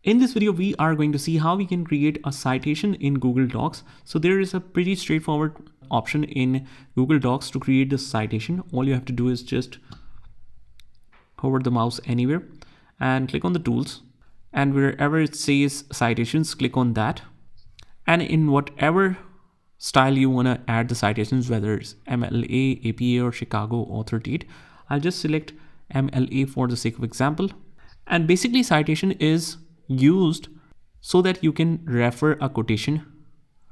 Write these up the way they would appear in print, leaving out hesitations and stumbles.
In this video, we are going to see how we can create a citation in Google Docs. So there is a pretty straightforward option in Google Docs to create the citation. All you have to do is just hover the mouse anywhere and click on the tools, and wherever it says citations, click on that. And in whatever style you want to add the citations, whether it's MLA, APA, or Chicago author date, I'll just select MLA for the sake of example. And basically citation is used so that you can refer a quotation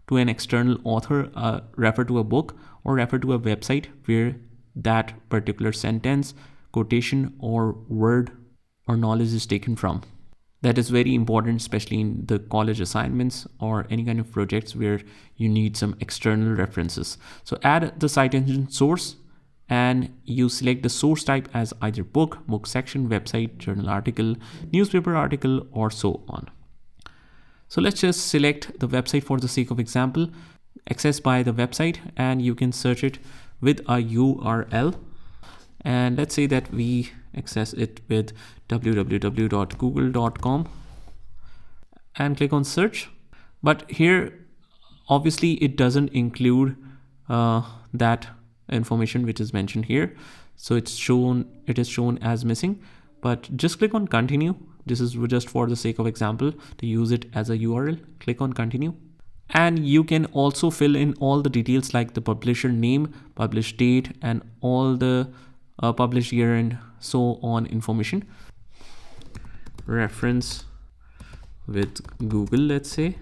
to an external author, refer to a book, or refer to a website where that particular sentence, quotation, or word or knowledge is taken from. That is very important, especially in the college assignments or any kind of projects where you need some external references. So add the citation source, and you select the source type as either book section, website, journal article, newspaper article, or so on. So let's just select the website for the sake of example, access by the website, and you can search it with a URL. And let's say that we access it with www.google.com and click on search. But here, obviously, it doesn't include that information which is mentioned here. So it is shown as missing, but just click on continue. This is just for the sake of example to use it as a URL. Click on continue. And you can also fill in all the details like the publisher name, published date, and all the published year and so on information. Reference with Google, let's say.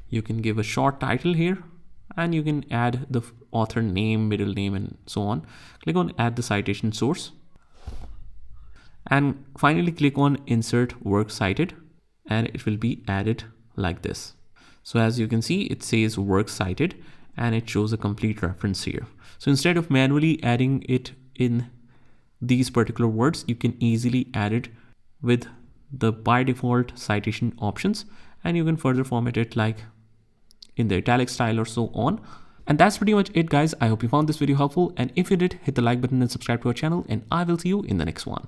You can give a short title here, and you can add the author name, middle name, and so on. Click on add the citation source. And finally click on insert work cited, and it will be added like this. So as you can see, it says work cited and it shows a complete reference here. So instead of manually adding it in these particular words, you can easily add it with the by default citation options, and you can further format it like in the italic style or so on. And that's pretty much it, guys. I hope you found this video helpful, and if you did, hit the like button and subscribe to our channel, and I will see you in the next one.